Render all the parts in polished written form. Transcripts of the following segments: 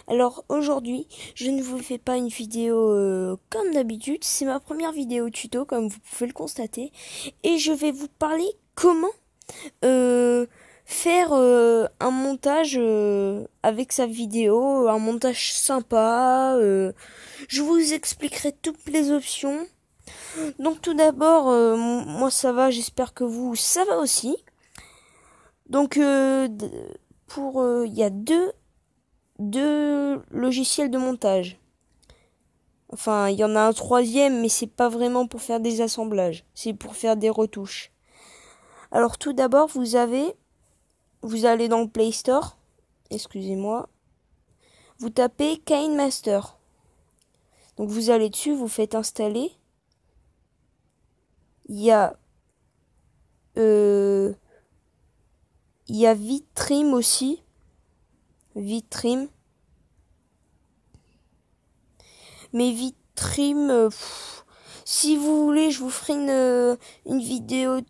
Alors aujourd'hui, je ne vous fais pas une vidéo comme d'habitude, c'est ma première vidéo tuto comme vous pouvez le constater et je vais vous parler comment euh, faire un montage avec sa vidéo, un montage sympa. Je vous expliquerai toutes les options. Donc tout d'abord, moi ça va, j'espère que vous ça va aussi. Donc il y a deux logiciels de montage. Enfin, il y en a un troisième, mais c'est pas vraiment pour faire des assemblages, c'est pour faire des retouches. Alors tout d'abord, vous allez dans le Play Store, excusez-moi, vous tapez KineMaster. Donc vous allez dessus, vous faites installer. Il y a, euh, il y a Vittrim aussi, Vittrim, mais Vittrim, si vous voulez, je vous ferai une vidéo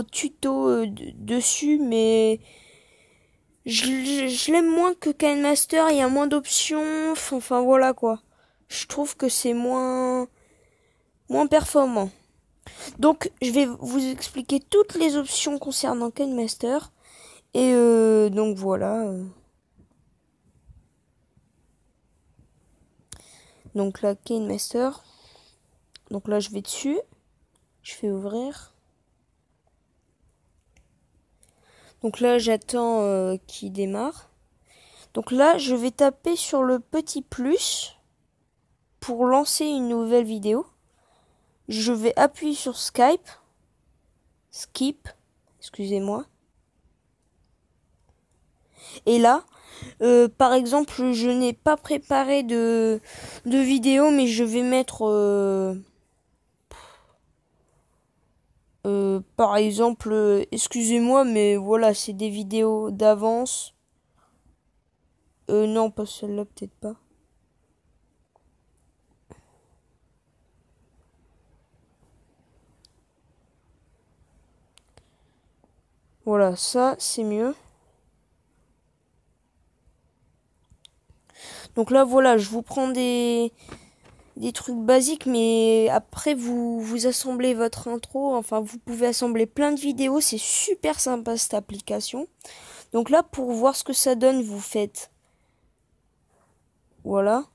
tuto dessus, mais je l'aime moins que KineMaster, il y a moins d'options, enfin voilà quoi. Je trouve que c'est moins performant. Donc je vais vous expliquer toutes les options concernant KineMaster. Et donc voilà. Donc là, KineMaster. Donc là, je vais dessus. Je fais ouvrir. Donc là, j'attends qu'il démarre. Donc là, je vais taper sur le petit plus pour lancer une nouvelle vidéo. Je vais appuyer sur Skip, excusez-moi. Et là, par exemple, je n'ai pas préparé de vidéo, mais je vais mettre, par exemple, excusez-moi, mais voilà, c'est des vidéos d'avance. Non, pas celle-là, peut-être pas. Voilà, ça, c'est mieux. Donc là, voilà, je vous prends des trucs basiques, mais après, vous assemblez votre intro. Enfin, vous pouvez assembler plein de vidéos. C'est super sympa, cette application. Donc là, pour voir ce que ça donne, vous faites. Voilà.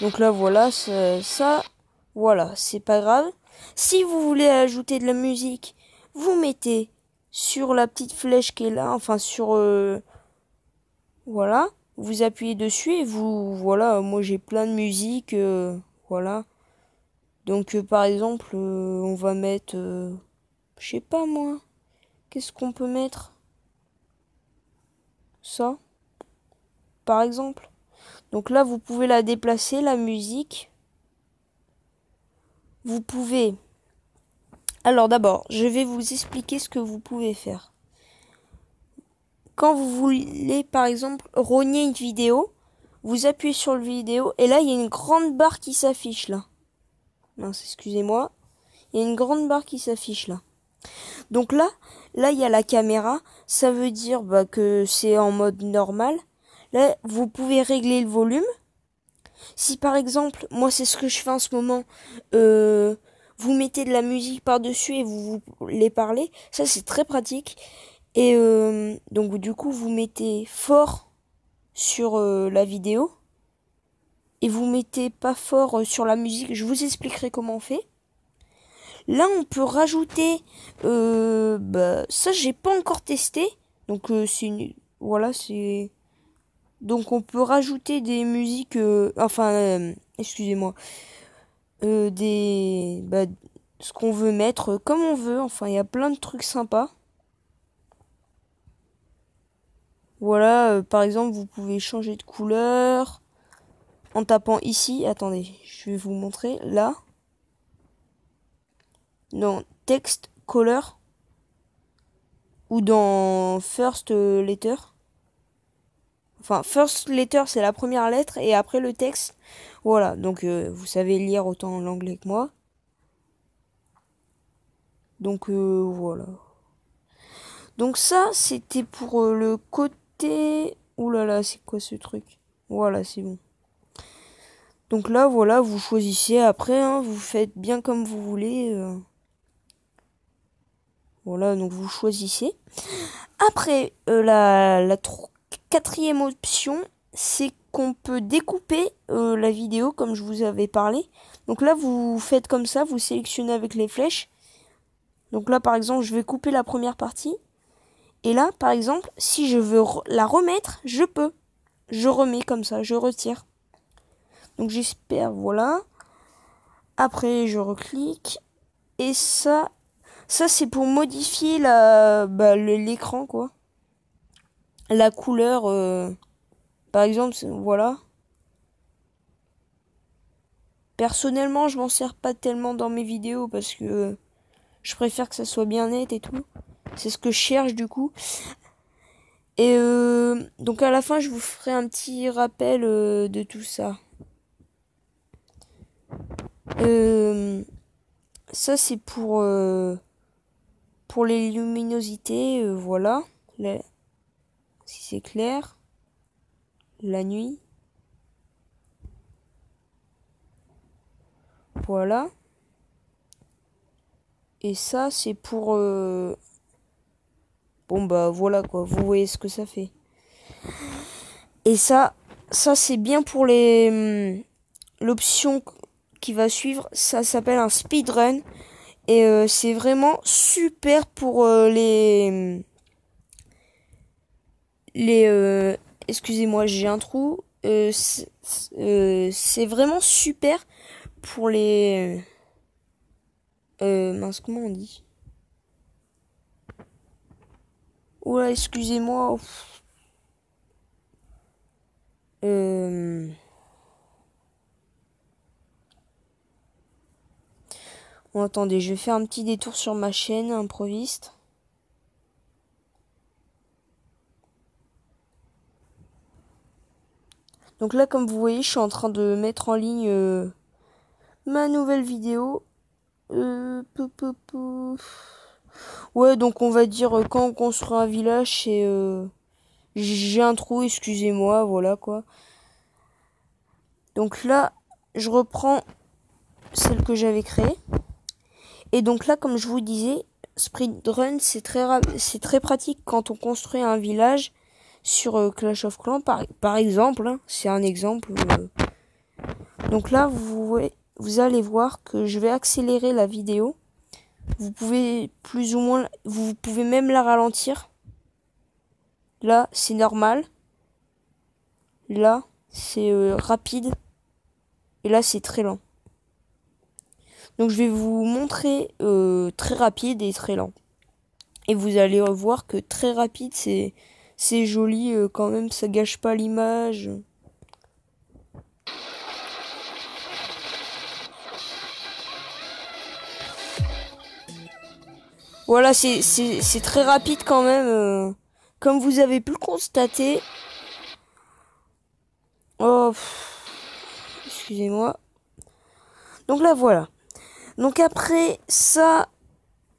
Donc là, voilà, voilà, c'est pas grave. Si vous voulez ajouter de la musique, vous mettez sur la petite flèche qui est là, enfin sur, voilà, vous appuyez dessus et voilà, moi j'ai plein de musique, voilà. Donc par exemple, on va mettre, je sais pas moi, qu'est-ce qu'on peut mettre? Ça, par exemple. Donc là, vous pouvez la déplacer, la musique. Vous pouvez Alors d'abord, je vais vous expliquer ce que vous pouvez faire. Quand vous voulez, par exemple, rogner une vidéo, vous appuyez sur le vidéo et là, il y a une grande barre qui s'affiche là. Mince, excusez-moi. Il y a une grande barre qui s'affiche là. Donc là, il y a la caméra. Ça veut dire que c'est en mode normal. Là, vous pouvez régler le volume. Si par exemple, moi c'est ce que je fais en ce moment, vous mettez de la musique par-dessus et vous les parlez, ça c'est très pratique. Et donc du coup vous mettez fort sur la vidéo et vous mettez pas fort sur la musique. Je vous expliquerai comment on fait. Là on peut rajouter, ça j'ai pas encore testé, donc voilà c'est donc on peut rajouter des musiques, excusez-moi, ce qu'on veut mettre comme on veut. Enfin, il y a plein de trucs sympas. Voilà, par exemple, vous pouvez changer de couleur en tapant ici. Attendez, je vais vous montrer là. Dans Text Color ou dans First Letter. Enfin, First Letter, c'est la première lettre et après le texte. Voilà, donc vous savez lire autant l'anglais que moi. Donc voilà. Donc ça, c'était pour le côté connecté. Ouh là là, c'est quoi ce truc? Voilà, c'est bon. Donc là, voilà, vous choisissez après, hein, vous faites bien comme vous voulez. Voilà, donc vous choisissez. Après, la quatrième option, c'est qu'on peut découper la vidéo comme je vous avais parlé. Donc là, vous faites comme ça, vous sélectionnez avec les flèches. Donc là, par exemple, je vais couper la première partie. Et là, par exemple, si je veux la remettre, je peux. Je remets comme ça, je retire. Donc j'espère, voilà. Après, je reclique. Et ça c'est pour modifier l'écran, quoi. La couleur, par exemple, voilà. Personnellement, je m'en sers pas tellement dans mes vidéos parce que je préfère que ça soit bien net et tout. C'est ce que je cherche du coup. Et donc à la fin, je vous ferai un petit rappel de tout ça. Ça c'est pour les luminosités, voilà. Si c'est clair, la nuit. Voilà. Et ça, c'est pour... Bon, bah voilà quoi, vous voyez ce que ça fait. Et ça c'est bien pour l'option qui va suivre. Ça s'appelle un speedrun. Et c'est vraiment super pour excusez-moi, j'ai un trou. C'est vraiment super pour les... mince, comment on dit? Oula, excusez-moi. Bon, attendez, je vais faire un petit détour sur ma chaîne improviste. Donc là, comme vous voyez, je suis en train de mettre en ligne ma nouvelle vidéo. Ouais, donc on va dire quand on construit un village, c'est... j'ai un trou, excusez-moi, voilà quoi. Donc là, je reprends celle que j'avais créée. Et donc là, comme je vous disais, speedrun, c'est très pratique quand on construit un village sur Clash of Clans, par exemple. Hein, c'est un exemple. Donc là, vous allez voir que je vais accélérer la vidéo. Vous pouvez plus ou moins, vous pouvez même la ralentir. Là, c'est normal. Là, c'est rapide. Et là, c'est très lent. Donc je vais vous montrer très rapide et très lent. Et vous allez voir que très rapide, c'est joli quand même, ça gâche pas l'image. Voilà, c'est très rapide quand même. Comme vous avez pu le constater. Oh, excusez-moi. Donc là, voilà. Donc après ça,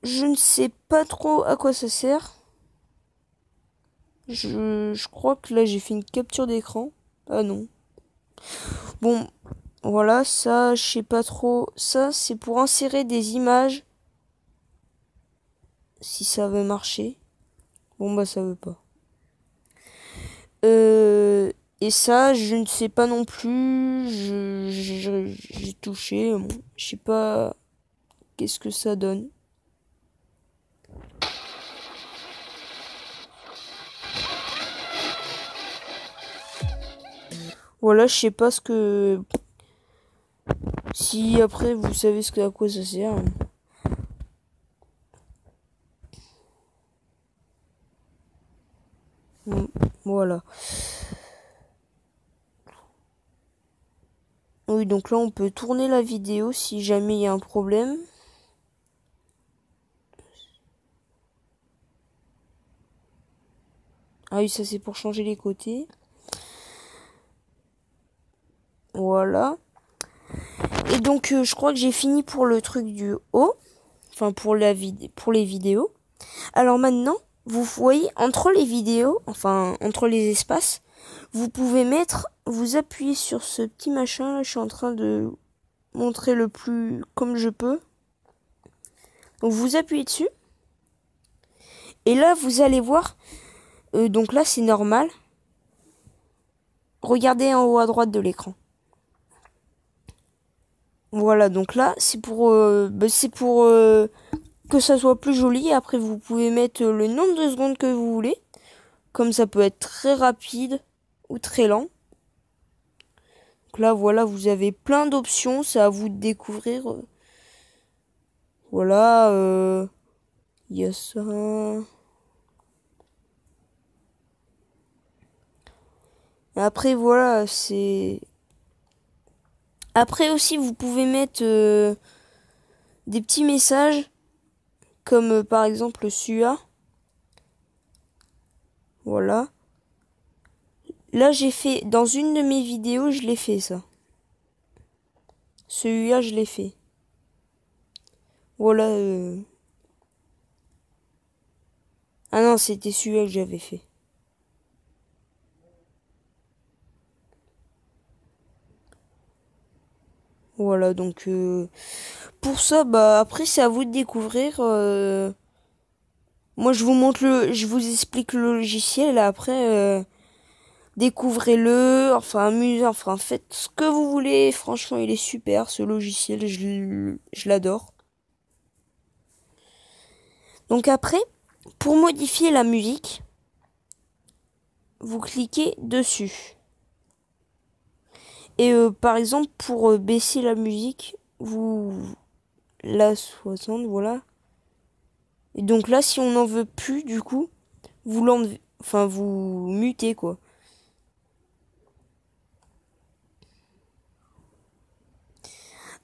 je ne sais pas trop à quoi ça sert. Je crois que là, j'ai fait une capture d'écran. Ah non. Bon, voilà, ça, je sais pas trop. Ça, c'est pour insérer des images. Si ça veut marcher. Bon, bah, ça veut pas. Et ça, je ne sais pas non plus. J'ai touché. Bon, je sais pas qu'est-ce que ça donne. Voilà, je sais pas ce que... Si après vous savez à quoi ça sert. Voilà. Oui, donc là on peut tourner la vidéo si jamais il y a un problème. Ah oui, ça c'est pour changer les côtés. Voilà. Et donc je crois que j'ai fini pour le truc du haut. Enfin pour les vidéos. Alors maintenant, vous voyez, entre les vidéos, enfin, entre les espaces, vous pouvez vous appuyez sur ce petit machin, là, je suis en train de montrer le plus comme je peux. Donc, vous appuyez dessus. Et là, vous allez voir, donc là, c'est normal. Regardez en haut à droite de l'écran. Voilà, donc là, c'est pour que ça soit plus joli. Après, vous pouvez mettre le nombre de secondes que vous voulez. Comme ça peut être très rapide ou très lent. Donc là, voilà, vous avez plein d'options. C'est à vous de découvrir. Voilà, il y a ça. Après, voilà, c'est... Après aussi, vous pouvez mettre des petits messages. Comme par exemple celui-là. Voilà. Là, j'ai fait, dans une de mes vidéos, je l'ai fait, ça. Celui-là, je l'ai fait. Voilà. Ah non, c'était celui-là que j'avais fait. Voilà, donc pour ça, bah après c'est à vous de découvrir. Moi, je vous explique le logiciel. Après, découvrez-le. Enfin, amusez, enfin faites ce que vous voulez. Franchement, il est super ce logiciel. Je l'adore. Donc après, pour modifier la musique, vous cliquez dessus. Et par exemple, pour baisser la musique, la 60, voilà. Et donc là, si on n'en veut plus, du coup, vous l'enlevez, enfin vous mutez quoi.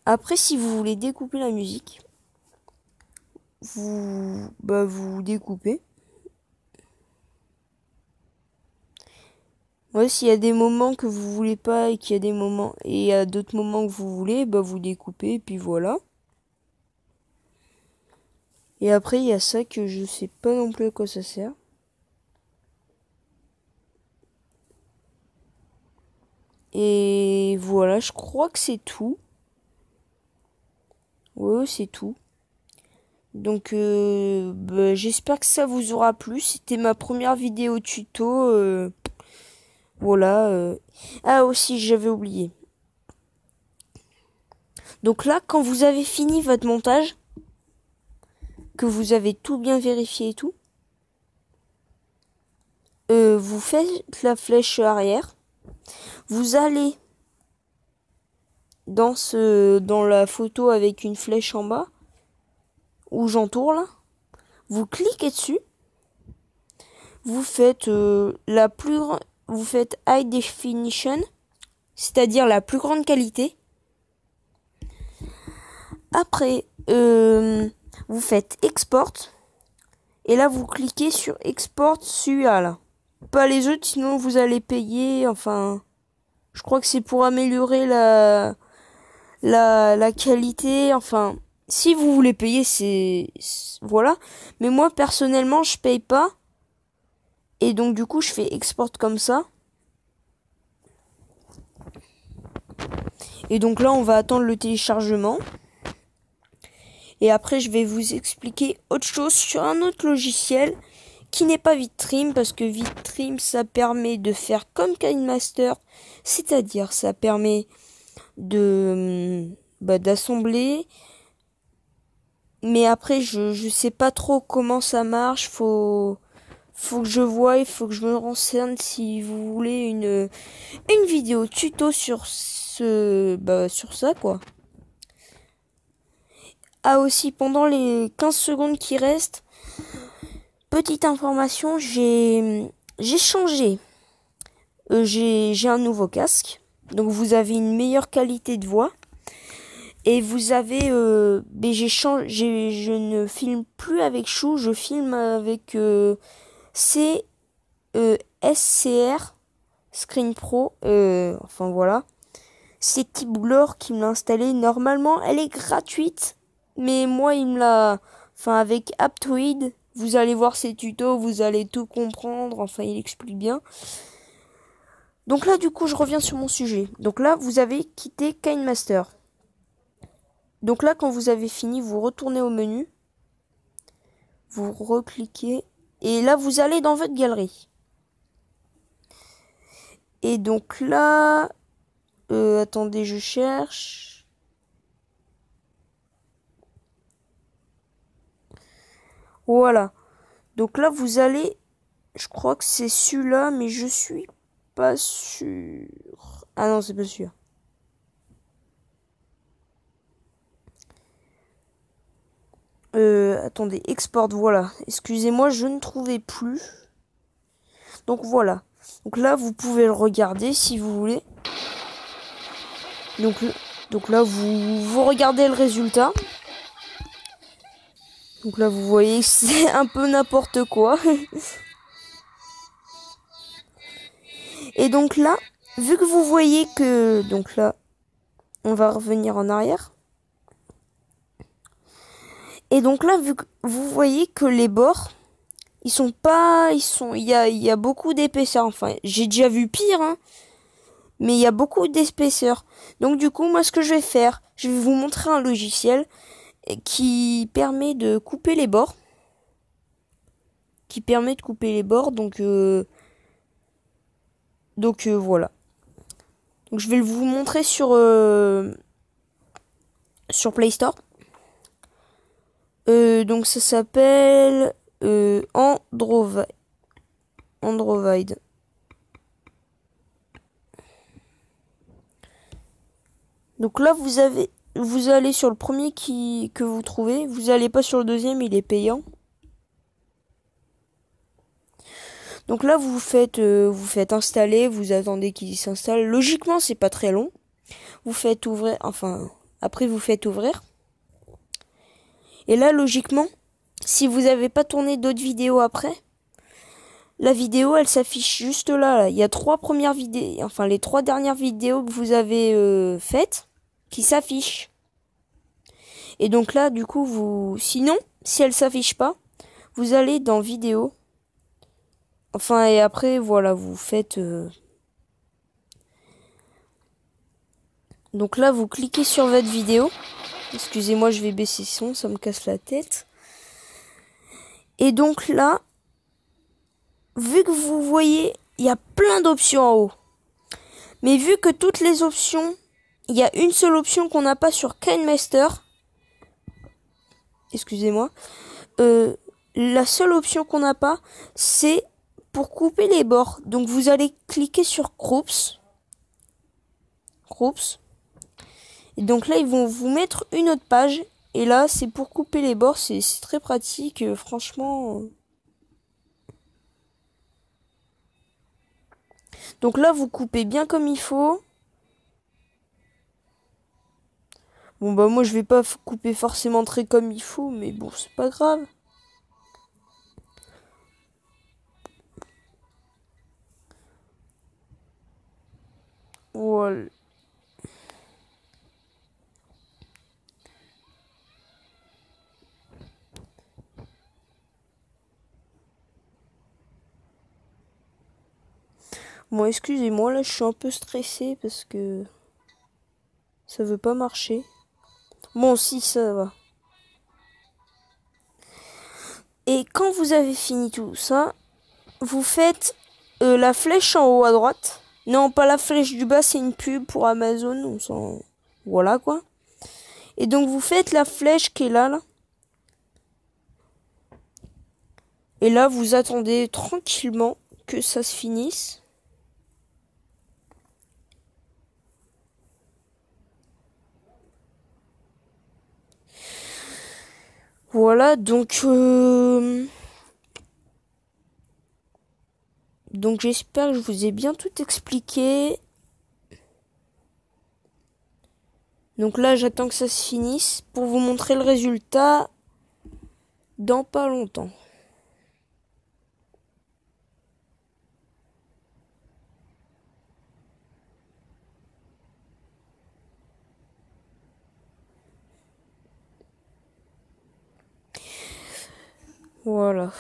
Après, si vous voulez découper la musique, vous découpez. Ouais, s'il y a des moments que vous voulez pas et qu'il y a des moments et il y a d'autres moments que vous voulez, bah vous découpez et puis voilà. Et après il y a ça que je sais pas non plus à quoi ça sert. Et voilà, je crois que c'est tout. Ouais, c'est tout. Donc j'espère que ça vous aura plu. C'était ma première vidéo tuto. Voilà. Ah aussi, j'avais oublié. Donc là, quand vous avez fini votre montage, que vous avez tout bien vérifié et tout, vous faites la flèche arrière. Vous allez dans la photo avec une flèche en bas, où j'entoure là. Vous cliquez dessus. Vous faites vous faites High Definition, c'est-à-dire la plus grande qualité. Après, vous faites Export. Et là, vous cliquez sur Export celui-là, là. Pas les autres, sinon vous allez payer. Enfin, je crois que c'est pour améliorer la qualité. Enfin, si vous voulez payer, voilà. Mais moi, personnellement, je paye pas. Et donc, du coup, je fais Export comme ça. Et donc là, on va attendre le téléchargement. Et après, je vais vous expliquer autre chose sur un autre logiciel qui n'est pas VidTrim, parce que VidTrim, ça permet de faire comme KineMaster, c'est-à-dire ça permet d'assembler. Mais après, je sais pas trop comment ça marche. Faut que je voie, il faut que je me renseigne si vous voulez une vidéo tuto sur sur ça quoi. Ah aussi, pendant les 15 secondes qui restent, petite information, j'ai changé. J'ai un nouveau casque. Donc vous avez une meilleure qualité de voix. Et vous avez je ne filme plus avec Chou, je filme avec SCR Screen Pro. Enfin voilà. C'est Tiblor qui me l'a installé. Normalement, elle est gratuite. Mais moi, il me l'a... Enfin, avec Aptoid, Vous allez voir ses tutos, vous allez tout comprendre. Enfin, il explique bien. Donc là, du coup, je reviens sur mon sujet. Donc là, vous avez quitté KineMaster. Donc là, quand vous avez fini, vous retournez au menu. Vous recliquez. Et là, vous allez dans votre galerie. Et donc là... attendez, je cherche. Voilà. Donc là, vous allez... Je crois que c'est celui-là, mais je suis pas sûr. Ah non, c'est pas sûr. Attendez, export, voilà. Excusez-moi, je ne trouvais plus. Donc voilà. Donc là, vous pouvez le regarder si vous voulez. Donc là, vous regardez le résultat. Donc là, vous voyez que c'est un peu n'importe quoi. Et donc là, vu que vous voyez que... Donc là, on va revenir en arrière. Et donc là, vu que vous voyez que les bords, ils sont pas... Il y a beaucoup d'épaisseur. Enfin, j'ai déjà vu pire, hein. Mais il y a beaucoup d'épaisseur. Donc du coup, moi, ce que je vais faire, je vais vous montrer un logiciel qui permet de couper les bords. Donc voilà. Donc je vais vous montrer sur Play Store. Donc ça s'appelle Android. Donc là vous allez sur le premier que vous trouvez. Vous allez pas sur le deuxième, il est payant. Donc là vous faites installer, vous attendez qu'il s'installe. Logiquement c'est pas très long. Vous faites ouvrir, enfin après vous faites ouvrir. Et là logiquement, si vous n'avez pas tourné d'autres vidéos après, la vidéo elle s'affiche juste là. Il y a 3 premières vidéos, enfin les 3 dernières vidéos que vous avez faites qui s'affichent. Et donc là du coup sinon si elle s'affiche pas, vous allez dans vidéo. Enfin et après voilà vous faites. Donc là vous cliquez sur votre vidéo. Excusez-moi je vais baisser le son, ça me casse la tête. Et donc là, vu que vous voyez, il y a plein d'options en haut. Mais vu que toutes les options, il y a une seule option qu'on n'a pas sur KineMaster. Excusez-moi. La seule option qu'on n'a pas, c'est pour couper les bords. Donc vous allez cliquer sur Groups. Et donc là, ils vont vous mettre une autre page. Et là, c'est pour couper les bords. C'est très pratique, franchement. Donc là, vous coupez bien comme il faut. Bon bah moi je vais pas couper forcément très comme il faut, mais bon c'est pas grave. Voilà. Bon excusez-moi là je suis un peu stressé parce que ça veut pas marcher. Bon si ça va. Et quand vous avez fini tout ça, vous faites la flèche en haut à droite. Non pas la flèche du bas, c'est une pub pour Amazon, on s'en... Voilà quoi. Et donc vous faites la flèche qui est là. Et là vous attendez tranquillement que ça se finisse. Voilà, donc j'espère que je vous ai bien tout expliqué. Donc là, j'attends que ça se finisse pour vous montrer le résultat dans pas longtemps. Voilà.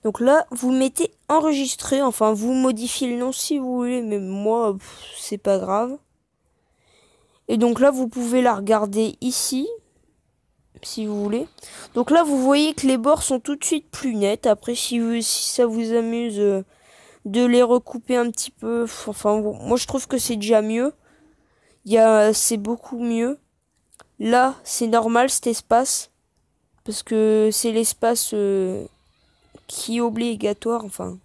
Donc là, vous mettez enregistrer, enfin vous modifiez le nom si vous voulez, mais moi, c'est pas grave. Et donc là, vous pouvez la regarder ici, si vous voulez. Donc là, vous voyez que les bords sont tout de suite plus nets. Après, si ça vous amuse de les recouper un petit peu, enfin, moi je trouve que c'est déjà mieux. C'est beaucoup mieux. Là, c'est normal cet espace, parce que c'est l'espace qui est obligatoire, enfin,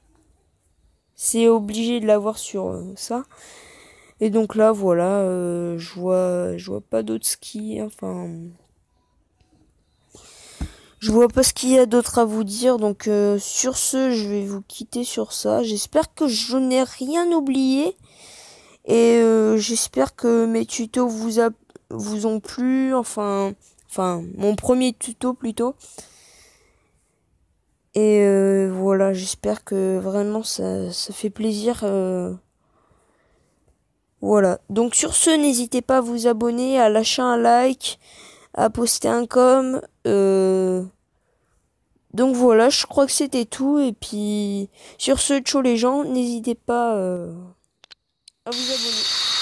c'est obligé de l'avoir sur ça. Et donc là, voilà, je vois pas d'autres skis, enfin, je vois pas ce qu'il y a d'autre à vous dire. Donc sur ce, je vais vous quitter sur ça. J'espère que je n'ai rien oublié et j'espère que mes tutos vous ont plu, enfin mon premier tuto plutôt. Et voilà, j'espère que vraiment ça fait plaisir. Voilà. Donc sur ce, n'hésitez pas à vous abonner, à lâcher un like, à poster un com. Donc voilà, je crois que c'était tout. Et puis sur ce, ciao les gens, n'hésitez pas à vous abonner.